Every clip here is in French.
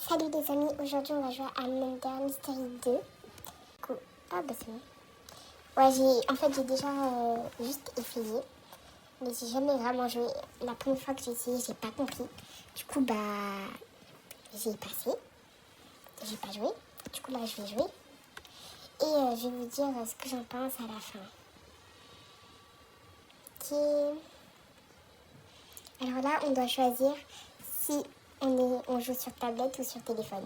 Salut les amis, aujourd'hui on va jouer à Murder Mystery 2. Cool. Ah bah c'est bon. Ouais, j'ai déjà juste essayé, mais j'ai jamais vraiment joué. La première fois que j'ai essayé, j'ai pas compris. Du coup bah j'ai passé, j'ai pas joué. Du coup là je vais jouer et je vais vous dire ce que j'en pense à la fin. Ok. Alors là on doit choisir si on joue sur tablette ou sur téléphone.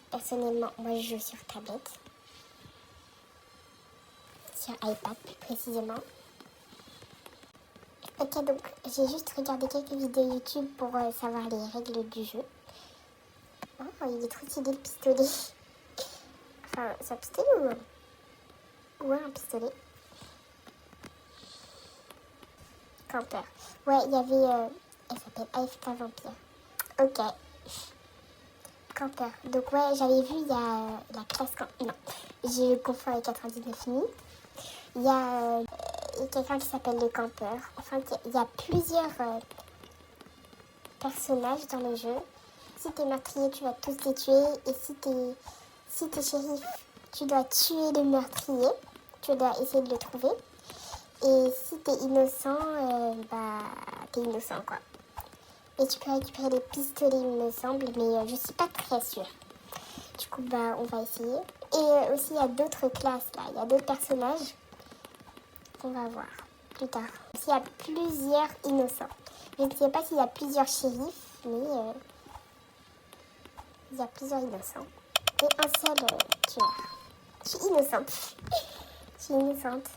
Personnellement, moi je joue sur tablette. Sur iPad plus précisément. Ok, donc j'ai juste regardé quelques vidéos YouTube pour savoir les règles du jeu. Oh, il est trop stylé le pistolet. Enfin, c'est un pistolet ou ouais, un pistolet. Campeur. Ouais, il y avait... elle s'appelle AFK Vampire. Ok. Campeur. Donc ouais, j'avais vu, il y a la classe... Non, je confonds avec 99 nuits. Il y a quelqu'un qui s'appelle le campeur. Enfin, il y a plusieurs personnages dans le jeu. Si t'es meurtrier, tu vas tous les tuer. Et si t'es shérif, tu dois tuer le meurtrier. Tu dois essayer de le trouver. Et si t'es innocent, t'es innocent quoi. Et tu peux récupérer les pistolets, il me semble, mais je suis pas très sûre. Du coup, on va essayer. Et aussi, il y a d'autres classes là. Il y a d'autres personnages qu'on va voir plus tard. Il y a plusieurs innocents. Je ne sais pas s'il y a plusieurs shérifs, mais il y a plusieurs innocents. Et un seul tueur. Je suis innocente. Je suis innocente.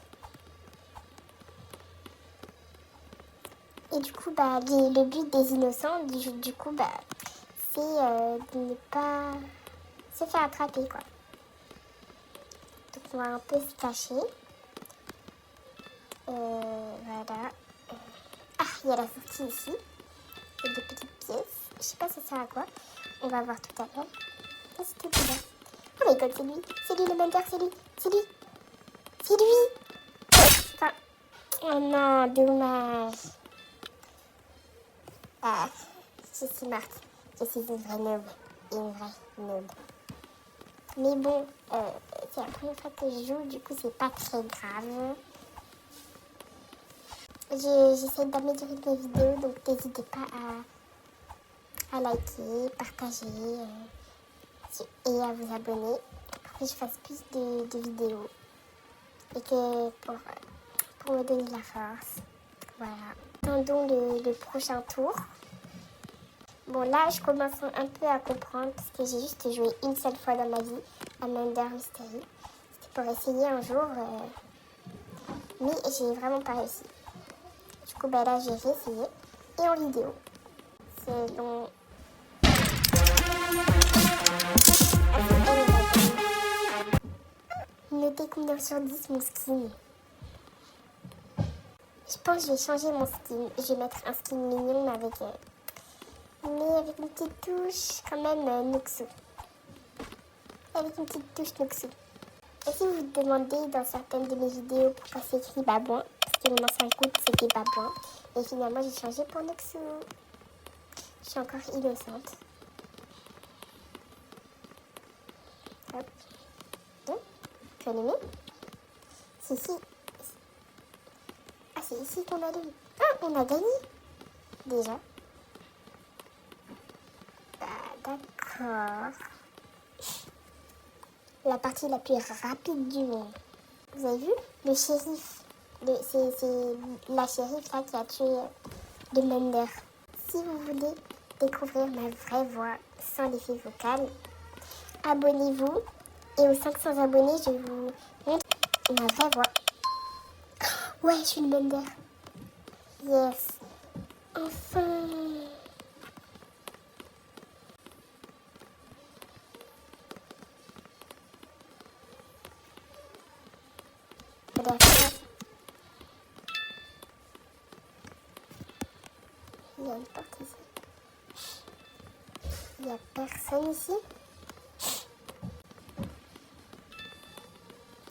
Et du coup, le but des innocents, du coup, c'est de ne pas se faire attraper, quoi. Donc, on va un peu se cacher. Voilà. Ah, il y a la sortie ici. Et des petites pièces. Je sais pas ça sert à quoi. On va voir tout à l'heure. Ah, c'était bizarre. Oh my god, c'est lui. C'est lui le menteur, c'est lui. C'est lui. C'est lui. Enfin... Oh non, dommage. Ah, je suis morte. Je suis une vraie noob. Une vraie noob. Mais bon, c'est la première fois que je joue, du coup c'est pas très grave. J'essaie d'améliorer mes vidéos, donc n'hésitez pas à liker, partager et à vous abonner pour que je fasse plus de vidéos et que pour me donner la force. Voilà. Attendons le prochain tour. Bon là je commence un peu à comprendre parce que j'ai juste joué une seule fois dans ma vie à Murder Mystery. C'était pour essayer un jour, mais j'ai vraiment pas réussi. Du coup là j'ai réessayé et en vidéo. C'est long. Notez combien sur 10 mon skin. Je pense que je vais changer mon skin. Je vais mettre un skin mignon avec une petite touche quand même Noxo. Avec une petite touche Noxo. Et si vous vous demandez dans certaines de mes vidéos pourquoi c'est écrit Babouin, parce que mon ancien compte c'était Babouin. Et finalement j'ai changé pour Noxo. Je suis encore innocente. Hop. Tu as aimé? C'est ici. Ah, c'est ici qu'on allume. Ah, on a gagné. Déjà. D'accord. La partie la plus rapide du monde. Vous avez vu? Le shérif. C'est la shérif là qui a tué le Mender. Si vous voulez découvrir ma vraie voix sans l'effet vocal, abonnez-vous. Et aux 500 abonnés, je vous montre ma vraie voix. Ouais, je suis le Mender. Yes. Enfin. Il y a une porte ici. Il n'y a personne ici.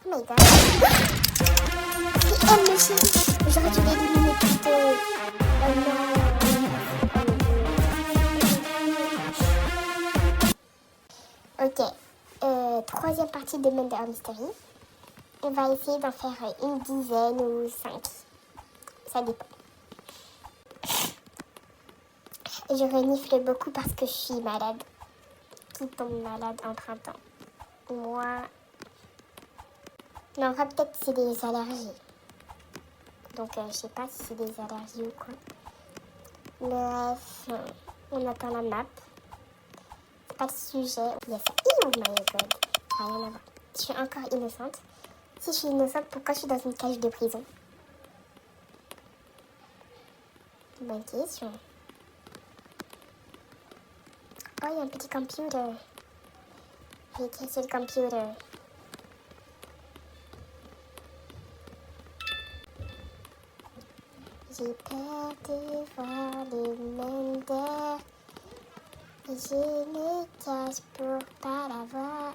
Oh my god. C'est elle le shérif. J'aurais dû l'éliminer plus tôt. Oh non. Ok. Troisième partie de Murder Mystery. On va essayer d'en faire une dizaine ou 5. Ça dépend. Je renifle beaucoup parce que je suis malade. Qui tombe malade en printemps? Moi... Non, en fait, peut-être c'est des allergies. Donc, je sais pas si c'est des allergies ou quoi. Bref, on attend la map. C'est pas le sujet. Il y a ça. Oh my god. Rien à voir. Je suis encore innocente. Si je suis innocente, pourquoi je suis dans une cage de prison? Bonne question. Oh, il y a un petit computer. J'ai cassé le computer. J'ai peur de voir les Murder. Et je me cache pour pas la voir.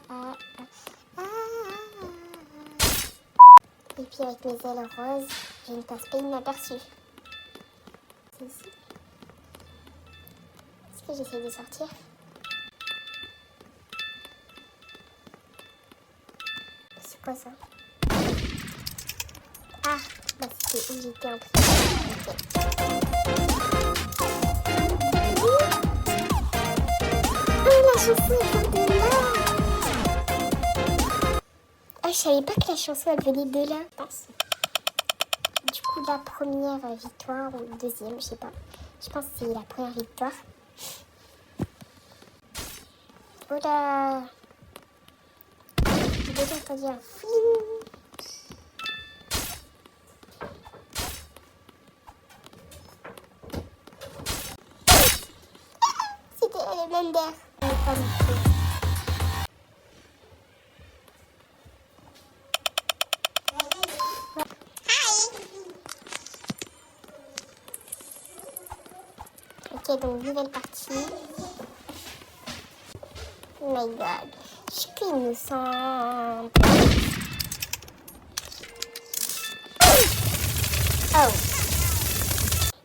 Et puis avec mes ailes roses, je ne passe pas inaperçue. C'est ici. Est-ce que j'essaie de sortir? C'est quoi ça? Ah, bah c'était où j'étais en fait. Oh, la chanson elle vient de là. Ah, je savais pas que la chanson elle venait de là, je pense. Du coup, la première victoire ou deuxième, je sais pas. Je pense que c'est la première victoire. Oh là! J'ai déjà entendu un film. C'était le Murder. Ok, donc nouvelle partie. Oh my god, je suis innocente. Oh.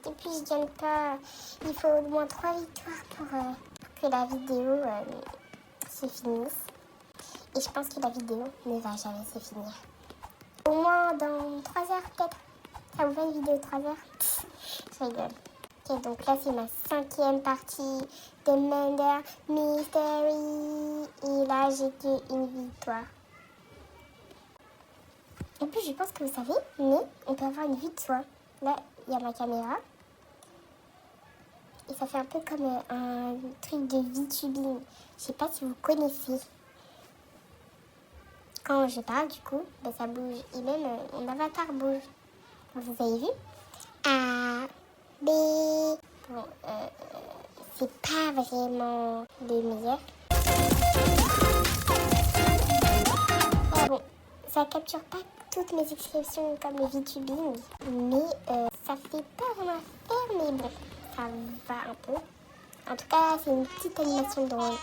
Et puis je gagne pas. Il faut au moins 3 victoires pour que la vidéo se finisse. Et je pense que la vidéo ne va jamais se finir. Au moins dans 3 heures peut-être. Ça vous fait une vidéo de 3 heures? Je rigole. Ok, donc là c'est ma 5e partie de Murder Mystery. Et là j'ai qu'une victoire. En plus je pense que vous savez, mais on peut avoir une vue de soi. Là il y a ma caméra. Et ça fait un peu comme un truc de VTubing. Je sais pas si vous connaissez. Quand je parle du coup, ben, ça bouge. Et même mon avatar bouge. Vous avez vu? A, B. Bon, c'est pas vraiment le meilleur. Ah bon, ça capture pas toutes mes expressions comme le VTubing. Mais ça fait pas vraiment faire, mais bon, ça va un peu. En tout cas, c'est une petite animation drôle.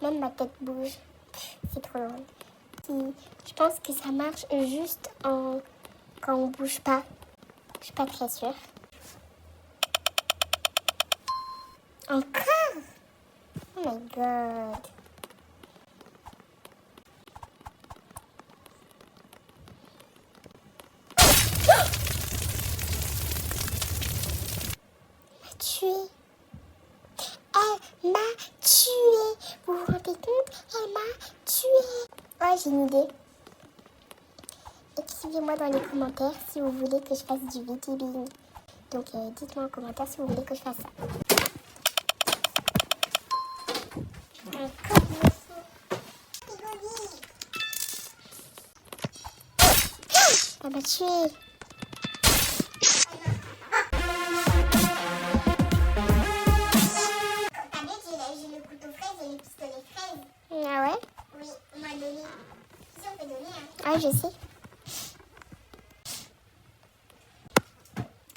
Même ma tête bouge. C'est trop drôle. Je pense que ça marche juste quand on bouge pas. Je suis pas très sûre. Encore? Oh my god. Elle m'a tué. Elle m'a tué. Vous vous rendez compte? Elle m'a tué. Oh, j'ai une idée. Écrivez-moi dans les commentaires si vous voulez que je fasse du VTubing. Donc dites-moi en commentaire si vous voulez que je fasse ça. Encore le feu. Elle m'a tué. T'as vu que j'ai le couteau fraise et le pistolet fraise? Ah ouais? Oui, on m'a donné. Si on peut donner, hein. Ah, je sais.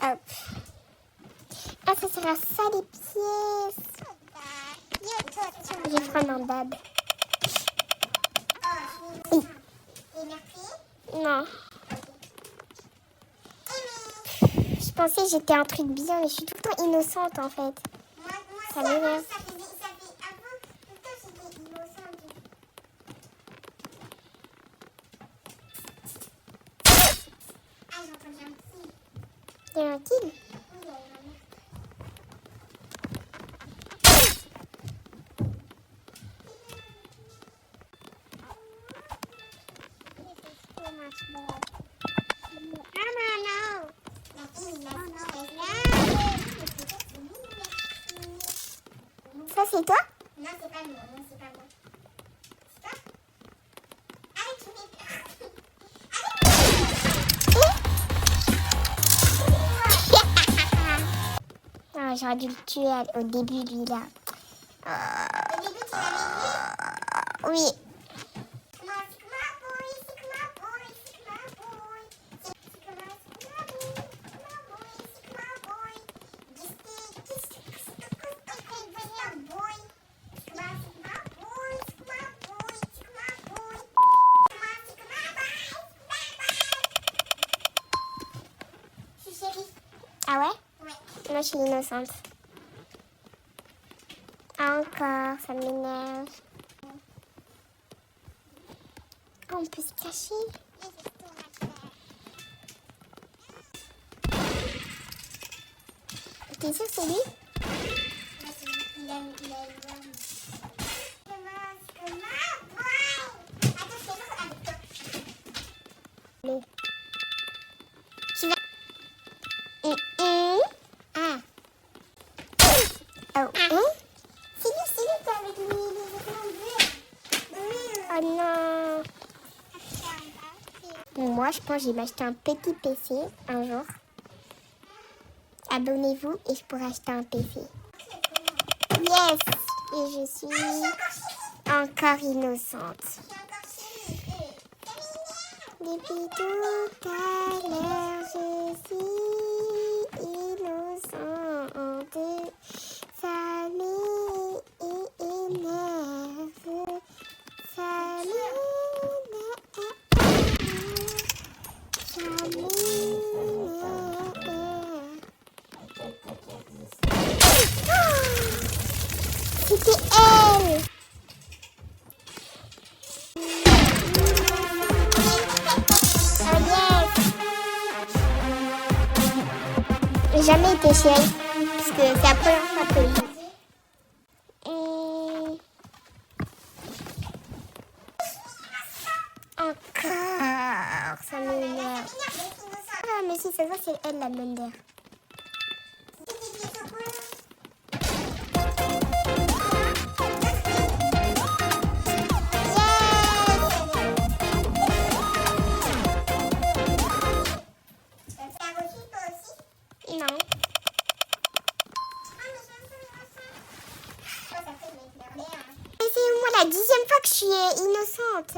Hop. Ah, ça sera ça les pièces. J'ai vraiment bad. Oui. Non. Je pensais que j'étais un truc bien, mais je suis tout le temps innocente en fait. Ça m'énerve. Tranquille. Ça c'est toi? Non, c'est pas moi. Non, c'est pas moi. C'est toi? Arrête, tu fais peur. Non, j'aurais dû le tuer au début, lui là. Au début, tu l'avais vu? Oui. Ah ouais? Ouais. Moi, je suis innocente. Encore, ça m'énerve. Oh, on peut se cacher. T'es sûr que c'est lui? Il a une tu vas... Ah. Oh. C'est lui, toi, avec les vêtements bleus. Oh non. Moi, je pense que je vais m'acheter un petit PC un jour. Abonnez-vous et je pourrai acheter un PC. Yes! Et je suis encore innocente. Depuis tout à l'heure, je suis innocente. Ça m'énerve. Ça m'énerve. Ça m'énerve. C'était elle! J'ai jamais été chez elle, parce que c'est la première fois que je vis. Encore, ça m'énerve. Ah, mais si, ça va, c'est elle la Mender. Non. Mais c'est moi la 10e fois que je suis innocente.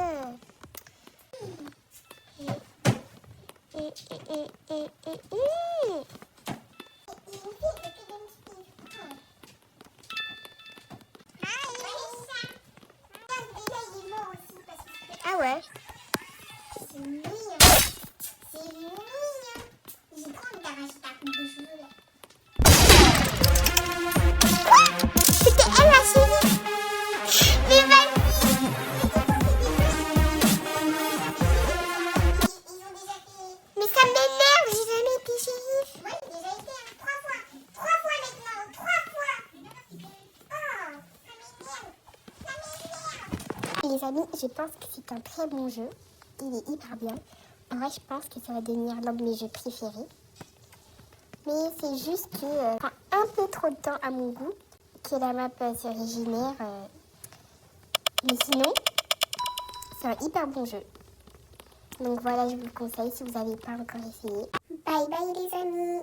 Ah ouais. C'est mignon. C'est mignon. J'ai trop envie d'arracher ta coupe de cheveux là. Quoi? C'était elle la chérie? Mais vas-y. Mais ça m'énerve, j'ai jamais été chérie. Oui, j'ai déjà été 3 fois. 3 fois maintenant, 3 fois. Oh, ça m'énerve. Les amis, je pense que c'est un très bon jeu. Il est hyper bien. En vrai, je pense que ça va devenir l'un de mes jeux préférés. Mais c'est juste que prend un peu trop de temps à mon goût, que la map se régénère. Mais sinon, c'est un hyper bon jeu. Donc voilà, je vous le conseille si vous n'avez pas encore essayé. Bye bye les amis!